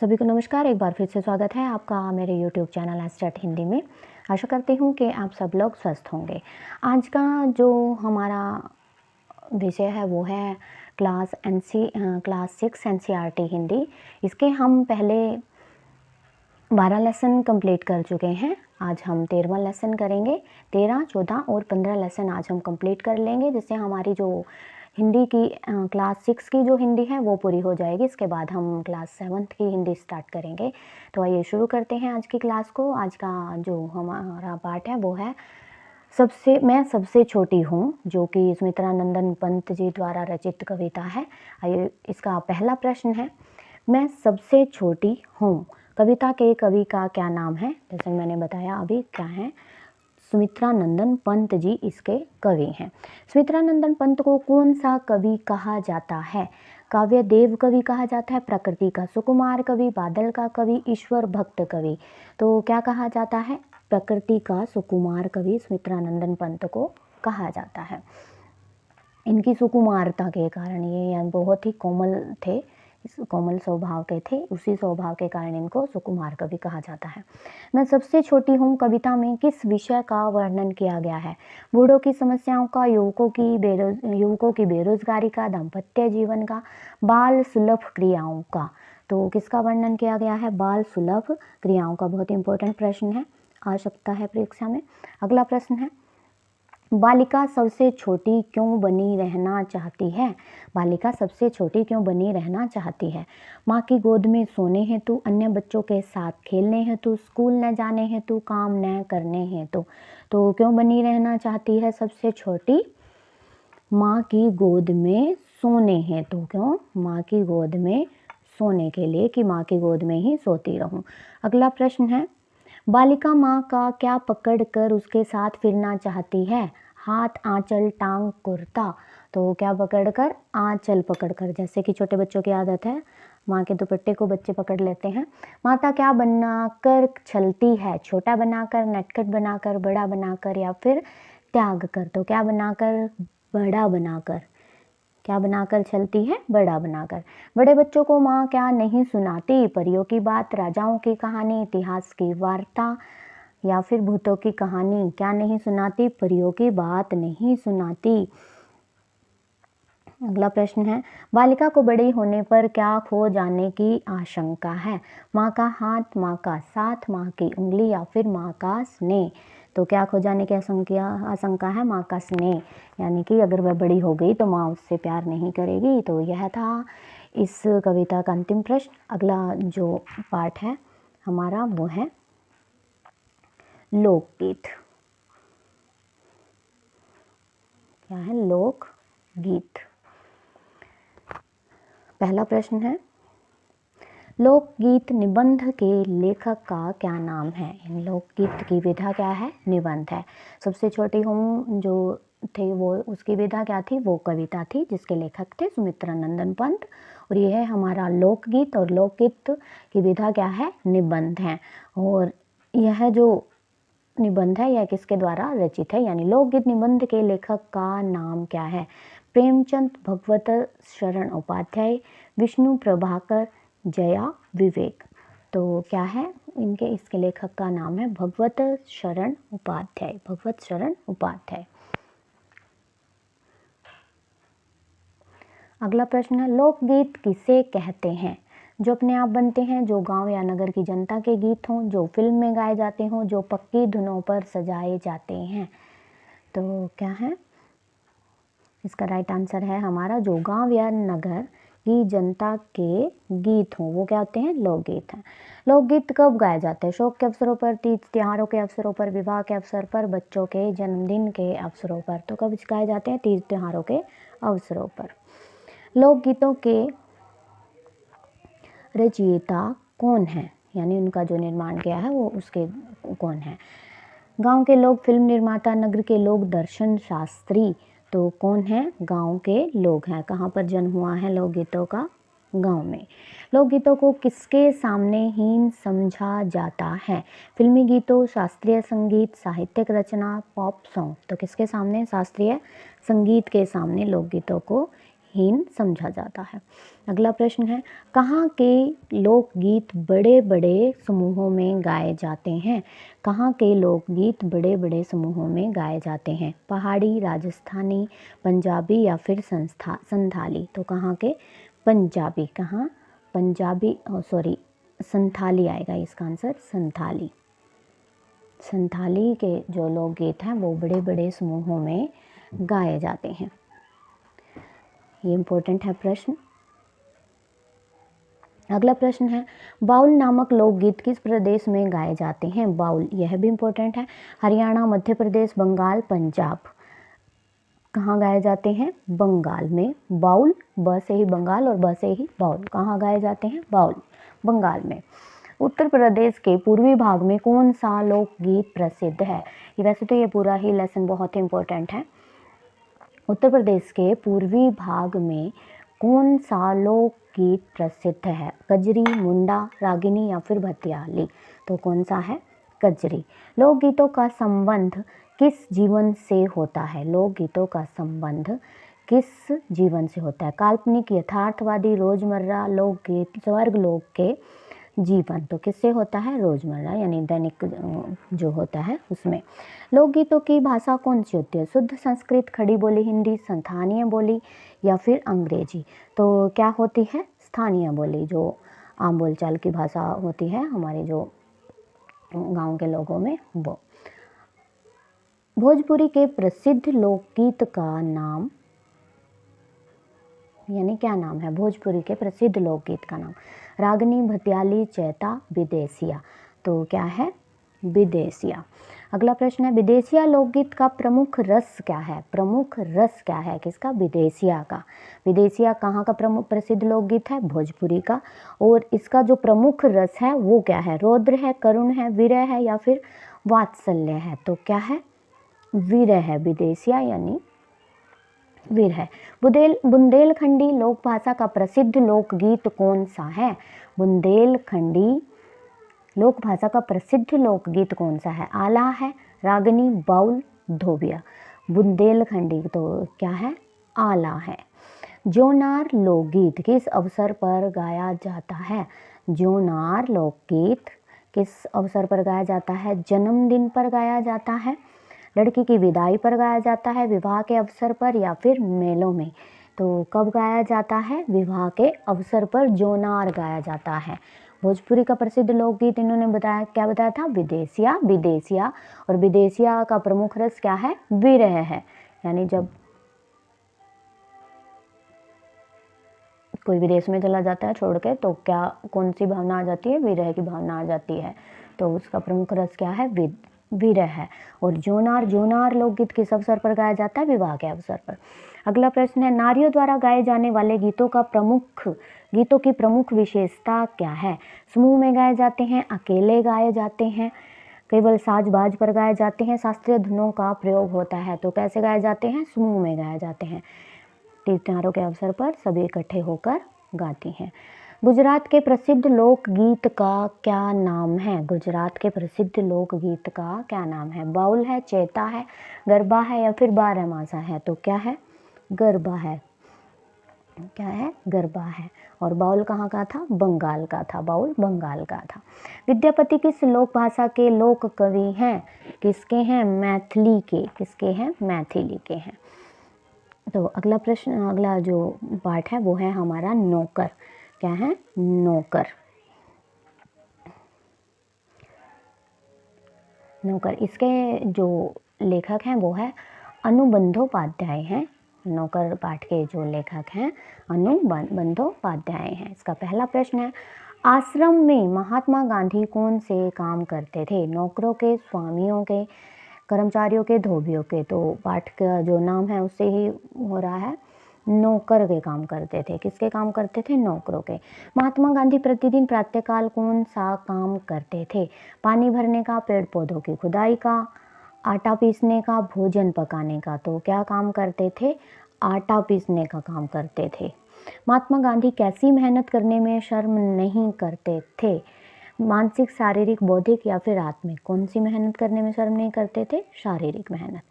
सभी को नमस्कार। एक बार फिर से स्वागत है आपका मेरे YouTube चैनल एस्टेट हिंदी में। आशा करती हूँ कि आप सब लोग स्वस्थ होंगे। आज का जो हमारा विषय है वो है क्लास 6 NCERT हिंदी। इसके हम पहले 12 लेसन कंप्लीट कर चुके हैं। आज हम 13वां लेसन करेंगे। 13, 14 और 15 लेसन आज हम कंप्लीट कर लेंगे, जिससे हमारी जो हिंदी की क्लास 6 की जो हिंदी है वो पूरी हो जाएगी। इसके बाद हम क्लास 7 की हिंदी स्टार्ट करेंगे। तो आइए शुरू करते हैं आज की क्लास को। आज का जो हमारा पार्ट है वो है मैं सबसे छोटी हूँ, जो कि सुमित्रा नंदन पंत जी द्वारा रचित कविता है। आइए, इसका पहला प्रश्न है, मैं सबसे छोटी हूँ कविता के कवि का क्या नाम है? जैसे मैंने बताया अभी क्या है, सुमित्रा नंदन पंत जी इसके कवि हैं। सुमित्रा नंदन पंत को कौन सा कवि कहा जाता है? काव्य देव कवि कहा जाता है, प्रकृति का सुकुमार कवि, बादल का कवि, ईश्वर भक्त कवि। तो क्या कहा जाता है? प्रकृति का सुकुमार कवि सुमित्रा नंदन पंत को कहा जाता है। इनकी सुकुमारता के कारण, ये बहुत ही कोमल थे, कोमल स्वभाव के थे, उसी स्वभाव के कारण इनको सुकुमार कवि कहा जाता है। मैं सबसे छोटी हूँ कविता में किस विषय का वर्णन किया गया है? बूढ़ों की समस्याओं का, युवकों की बेरोजगारी का, दाम्पत्य जीवन का, बाल सुलभ क्रियाओं का। तो किसका वर्णन किया गया है? बाल सुलभ क्रियाओं का। बहुत इंपॉर्टेंट प्रश्न है, आ सकता है परीक्षा में। अगला प्रश्न है, बालिका सबसे छोटी क्यों बनी रहना चाहती है? बालिका सबसे छोटी क्यों बनी रहना चाहती है? माँ की गोद में सोने हेतु, अन्य बच्चों के साथ खेलने हेतु, स्कूल न जाने हेतु, काम न करने हेतु। तो क्यों बनी रहना चाहती है सबसे छोटी? माँ की गोद में सोने हेतु। क्यों? माँ की गोद में सोने के लिए, कि माँ की गोद में ही सोती रहूं। अगला प्रश्न है, बालिका माँ का क्या पकड़ कर उसके साथ फिरना चाहती है? हाथ, आंचल, टांग, कुर्ता। तो क्या पकड़कर? आंचल पकड़कर। जैसे कि छोटे बच्चों की आदत है, माँ के दुपट्टे को बच्चे पकड़ लेते हैं। माता क्या बनाकर छलती है? छोटा बनाकर, नटखट बनाकर, बड़ा बनाकर, या फिर त्याग कर। तो क्या बनाकर? बड़ा बनाकर। क्या बनाकर चलती है? बड़ा बनाकर। बड़े बच्चों को माँ क्या नहीं सुनाती? परियों की बात, राजाओं की कहानी, इतिहास की वार्ता, या फिर भूतों की कहानी। क्या नहीं सुनाती? परियों की बात नहीं सुनाती। अगला प्रश्न है, बालिका को बड़ी होने पर क्या खो जाने की आशंका है? माँ का हाथ, माँ का साथ, माँ की उंगली, या फिर माँ का स्नेह। तो क्या खो जाने की आशंका है? माँ का स्नेह, यानी कि अगर वह बड़ी हो गई तो माँ उससे प्यार नहीं करेगी। तो यह था इस कविता का अंतिम प्रश्न। अगला जो पार्ट है हमारा वो है लोकगीत। क्या है? लोकगीत। पहला प्रश्न है, लोकगीत निबंध के लेखक का क्या नाम है? लोकगीत की विधा क्या है? निबंध है। सबसे छोटी हूँ जो थे वो, उसकी विधा क्या थी? वो कविता थी, जिसके लेखक थे सुमित्रा नंदन पंत। और ये है हमारा लोकगीत, और लोकगीत की विधा क्या है? निबंध है। और यह जो निबंध है यह किसके द्वारा रचित है? यानी लोकगीत निबंध के लेखक का नाम क्या है? प्रेमचंद, भगवत शरण उपाध्याय, विष्णु प्रभाकर, जया विवेक। तो क्या है इसके लेखक का नाम है? भगवत शरण उपाध्याय। भगवत शरण उपाध्याय। अगला प्रश्न है, लोकगीत किसे कहते हैं? जो अपने आप बनते हैं, जो गांव या नगर की जनता के गीत हों, जो फिल्म में गाए जाते हों, जो पक्की धुनों पर सजाए जाते हैं। तो क्या है इसका राइट आंसर है हमारा, जो गांव या नगर की जनता के गीत हों वो क्या होते हैं? लोकगीत हैं। लोकगीत कब गाए जाते हैं? शोक के अवसरों पर, तीज त्योहारों के अवसरों पर, विवाह के अवसर पर, बच्चों के जन्मदिन के अवसरों पर। तो कब गाए जाते हैं? तीज त्योहारों के अवसरों पर। लोकगीतों के रचयिता कौन है? यानी उनका जो निर्माण किया है वो उसके कौन है? गांव के लोग फिल्म निर्माता, नगर के लोग दर्शन शास्त्री। तो कौन है? गांव के लोग हैं। कहाँ पर जन्म हुआ है लोकगीतों का? गांव में। लोकगीतों को किसके सामने हीन समझा जाता है? फिल्मी गीतों, शास्त्रीय संगीत, साहित्यिक रचना, पॉप सॉन्ग। तो किसके सामने? शास्त्रीय संगीत के सामने लोकगीतों को हीन समझा जाता है। अगला प्रश्न है, कहाँ के लोकगीत बड़े बड़े समूहों में गाए जाते हैं? कहाँ के लोकगीत बड़े बड़े समूहों में गाए जाते हैं? पहाड़ी, राजस्थानी, पंजाबी या फिर संथाली? तो कहाँ के? पंजाबी। कहाँ? पंजाबी, सॉरी संथाली आएगा इसका आंसर, संथाली। संथाली के जो लोकगीत हैं वो बड़े बड़े समूहों में गाए जाते हैं। ये इम्पोर्टेंट है प्रश्न। अगला प्रश्न है, बाउल नामक लोकगीत किस प्रदेश में गाए जाते हैं? बाउल, यह भी इम्पोर्टेंट है। हरियाणा, मध्य प्रदेश, बंगाल, पंजाब? कहाँ गाए जाते हैं? बंगाल में। बाउल, ब से ही बंगाल और ब से ही बाउल। कहाँ गाए जाते हैं? बाउल, बंगाल में। उत्तर प्रदेश के पूर्वी भाग में कौन सा लोकगीत प्रसिद्ध है? वैसे तो ये पूरा ही लेसन बहुत ही इम्पोर्टेंट है। उत्तर प्रदेश के पूर्वी भाग में कौन सा लोकगीत प्रसिद्ध है? कजरी, मुंडा, रागिनी या फिर भतियाली? तो कौन सा है? कजरी। लोकगीतों का संबंध किस जीवन से होता है? लोकगीतों का संबंध किस जीवन से होता है? काल्पनिक, यथार्थवादी, रोजमर्रा लोकगीत, स्वर्ग लोक के जीवन? तो किससे होता है? रोजमर्रा यानी दैनिक जो होता है उसमें। लोकगीतों की भाषा कौन सी होती है? शुद्ध संस्कृत, खड़ी बोली हिंदी, स्थानीय बोली या फिर अंग्रेजी? तो क्या होती है? स्थानीय बोली, जो आम बोलचाल की भाषा होती है हमारे जो गांव के लोगों में, वो। भोजपुरी के प्रसिद्ध लोकगीत का नाम, यानी क्या नाम है भोजपुरी के प्रसिद्ध लोकगीत का नाम? रागनी, भतियाली, चैता, विदेशिया? तो क्या है? विदेशिया। अगला प्रश्न है, विदेशिया लोकगीत का प्रमुख रस क्या है? प्रमुख रस क्या है किसका? विदेशिया का। विदेशिया कहाँ का प्रमुख प्रसिद्ध लोकगीत है? भोजपुरी का। और इसका जो प्रमुख रस है वो क्या है? रौद्र है, करुण है, विरह है या फिर वात्सल्य है? तो क्या है? विरह है। विदेशिया यानी वीर है। बुंदेलखंडी लोक भाषा का प्रसिद्ध लोकगीत कौन सा है? बुंदेलखंडी लोक भाषा का प्रसिद्ध लोकगीत कौन सा है? आला है, रागनी, बाउल, धोबिया? बुंदेलखंडी तो क्या है? आला है। जोनार लोकगीत किस अवसर पर गाया जाता है? जोनार लोकगीत किस अवसर पर गाया जाता है? जन्मदिन पर गाया जाता है, लड़की की विदाई पर गाया जाता है, विवाह के अवसर पर या फिर मेलों में? तो कब गाया जाता है? विवाह के अवसर पर जोनार गाया जाता है। भोजपुरी का प्रसिद्ध लोकगीत इन्होंने बताया, क्या बताया था? विदेशिया। विदेशिया, और विदेशिया का प्रमुख रस क्या है? विरह है। यानी जब कोई विदेश में चला जाता है छोड़ के, तो क्या कौन सी भावना आ जाती है? विरह की भावना आ जाती है। तो उसका प्रमुख रस क्या है? विरह है। और जोनार लोकगीत किस अवसर पर गाया जाता है? विवाह के अवसर पर। अगला प्रश्न है, नारियों द्वारा गाए जाने वाले गीतों की प्रमुख विशेषता क्या है? समूह में गाए जाते हैं, अकेले गाए जाते हैं, केवल साज बाज पर गाए जाते हैं, शास्त्रीय धुनों का प्रयोग होता है? तो कैसे गाए जाते हैं? समूह में गाए जाते हैं। तीज त्योहारों के अवसर पर सभी इकट्ठे होकर गाती हैं। गुजरात के प्रसिद्ध लोकगीत का क्या नाम है? गुजरात के प्रसिद्ध लोकगीत का क्या नाम है? बाउल है, चैता है, गरबा है या फिर बारहमासा है? तो क्या है? गरबा है। क्या है? गरबा है। और बाउल कहाँ का था? बंगाल का था। बाउल बंगाल का था। विद्यापति किस लोक भाषा के लोक कवि हैं? किसके हैं? मैथिली के। किसके हैं? मैथिली के हैं। तो अगला प्रश्न, अगला जो पार्ट है वो है हमारा नौकर। क्या है? नौकर। नौकर, इसके जो लेखक हैं वो है अनुबंधोपाध्याय हैं। नौकर पाठ के जो लेखक हैं अनुबंधोपाध्याय हैं। इसका पहला प्रश्न है, आश्रम में महात्मा गांधी कौन से काम करते थे? नौकरों के, स्वामियों के, कर्मचारियों के, धोबियों के? तो पाठ का जो नाम है उससे ही हो रहा है, नौकर के काम करते थे। किसके काम करते थे? नौकरों के। महात्मा गांधी प्रतिदिन प्रातःकाल कौन सा काम करते थे? पानी भरने का, पेड़ पौधों की खुदाई का, आटा पीसने का, भोजन पकाने का? तो क्या काम करते थे? आटा पीसने का काम करते थे। महात्मा गांधी कैसी मेहनत करने में शर्म नहीं करते थे? मानसिक, शारीरिक, बौद्धिक या फिर आत्मिक? कौन सी मेहनत करने में शर्म नहीं करते थे? शारीरिक मेहनत।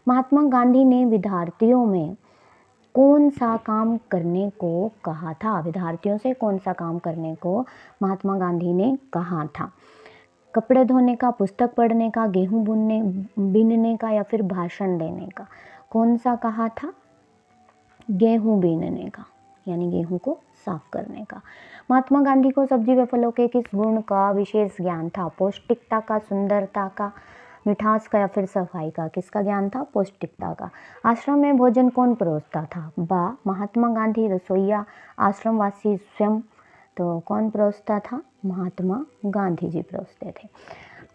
महात्मा गांधी ने विद्यार्थियों में कौन सा काम करने को कहा था? विद्यार्थियों से कौन सा काम करने को महात्मा गांधी ने कहा था? कपड़े धोने का, पुस्तक पढ़ने का, गेहूँ बीनने का या फिर भाषण देने का? कौन सा कहा था? गेहूँ बीनने का, यानी गेहूँ को साफ करने का। महात्मा गांधी को सब्जी व फलों के किस गुण का विशेष ज्ञान था? पौष्टिकता का, सुंदरता का, मिठास का या फिर सफाई का? किसका ज्ञान था? पौष्टिकता का। आश्रम में भोजन कौन परोसता था? बा महात्मा गांधी, रसोइया, आश्रमवासी स्वयं। तो कौन परोसता था? महात्मा गांधी जी परोसते थे।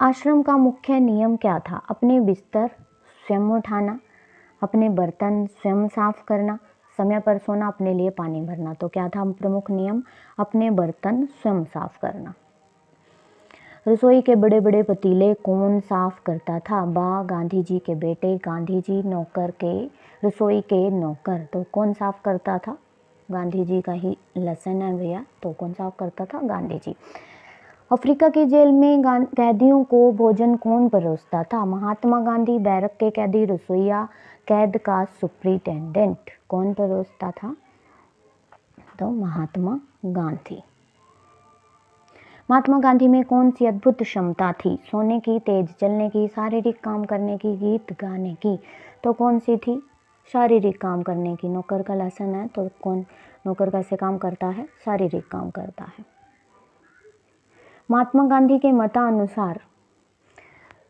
आश्रम का मुख्य नियम क्या था? अपने बिस्तर स्वयं उठाना, अपने बर्तन स्वयं साफ करना, समय पर सोना, अपने लिए पानी भरना। तो क्या था प्रमुख नियम? अपने बर्तन स्वयं साफ करना। रसोई के बड़े बड़े पतीले कौन साफ करता था? बा गांधी जी के बेटे, गांधी जी नौकर के, रसोई के नौकर। तो कौन साफ करता था? गांधी जी का ही लेसन है भैया, तो कौन साफ करता था? गांधी जी। अफ्रीका की जेल में कैदियों को भोजन कौन परोसता था? महात्मा गांधी, बैरक के कैदी, रसोइया, कैद का सुप्रिटेंडेंट। कौन परोसता था? तो महात्मा गांधी। महात्मा गांधी में कौन सी अद्भुत क्षमता थी? सोने की, तेज चलने की, शारीरिक काम करने की, गीत गाने की। तो कौन सी थी? शारीरिक काम करने की। नौकर का लेसन है, तो कौन नौकर कैसे काम करता है? शारीरिक काम करता है। महात्मा गांधी के मतानुसार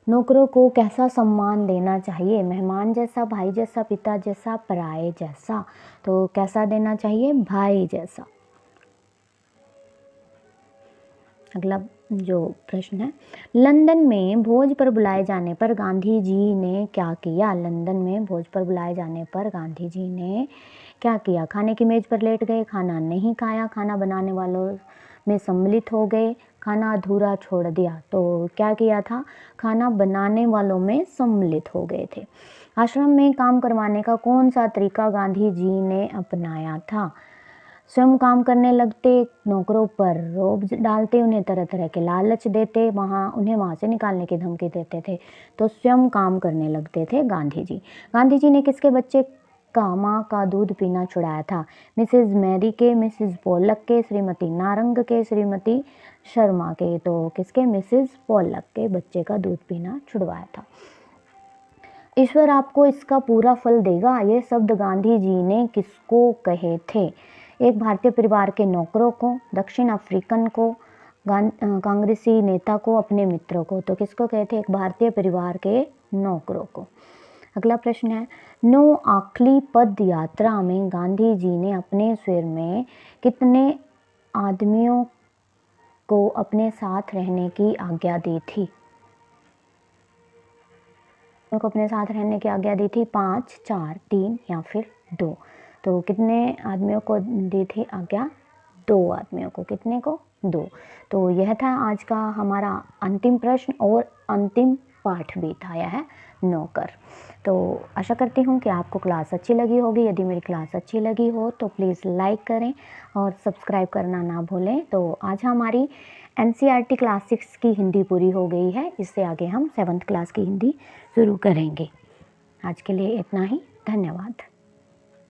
नौकरों को कैसा सम्मान देना चाहिए? मेहमान जैसा, भाई जैसा, पिता जैसा, पराये जैसा। तो कैसा देना चाहिए? भाई जैसा। अगला जो प्रश्न है, लंदन में भोज पर बुलाए जाने पर गांधी जी ने क्या किया? लंदन में भोज पर बुलाए जाने पर गांधी जी ने क्या किया? खाने की मेज पर लेट गए, खाना नहीं खाया, खाना बनाने वालों में सम्मिलित हो गए, खाना अधूरा छोड़ दिया। तो क्या किया था? खाना बनाने वालों में सम्मिलित हो गए थे। आश्रम में काम करवाने का कौन सा तरीका गांधी जी ने अपनाया था? स्वयं काम करने लगते, नौकरों पर रोब डालते, उन्हें तरह तरह के लालच देते, उन्हें वहाँ से निकालने की धमकी देते थे। तो स्वयं काम करने लगते थे गांधी जी। गांधी जी ने किसके बच्चे का माँ का दूध पीना छुड़ाया था? मिसेस मैरी के, मिसेस पोलक के, श्रीमती नारंग के, श्रीमती शर्मा के। तो किसके? मिसेस पोलक के बच्चे का दूध पीना छुड़वाया था। ईश्वर आपको इसका पूरा फल देगा, ये शब्द गांधी जी ने किसको कहे थे? एक भारतीय परिवार के नौकरों को, दक्षिण अफ्रीकन को, कांग्रेसी नेता को, अपने मित्रों को। तो किसको कहे थे? एक भारतीय परिवार के नौकरों को। अगला प्रश्न है, नौ आखली पद यात्रा में गांधी जी ने अपने शहर में कितने आदमियों को अपने साथ रहने की आज्ञा दी थी? को अपने साथ रहने की आज्ञा दी थी? 5, 4, 3 या फिर 2। तो कितने आदमियों को दी थी आज्ञा? 2 आदमियों को। कितने को? 2। तो यह था आज का हमारा अंतिम प्रश्न और अंतिम पाठ भी था, यह है नौकर। तो आशा करती हूँ कि आपको क्लास अच्छी लगी होगी। यदि मेरी क्लास अच्छी लगी हो तो प्लीज़ लाइक करें और सब्सक्राइब करना ना भूलें। तो आज हमारी NCERT क्लास 6 की हिंदी पूरी हो गई है। इससे आगे हम 7th क्लास की हिंदी शुरू करेंगे। आज के लिए इतना ही। धन्यवाद।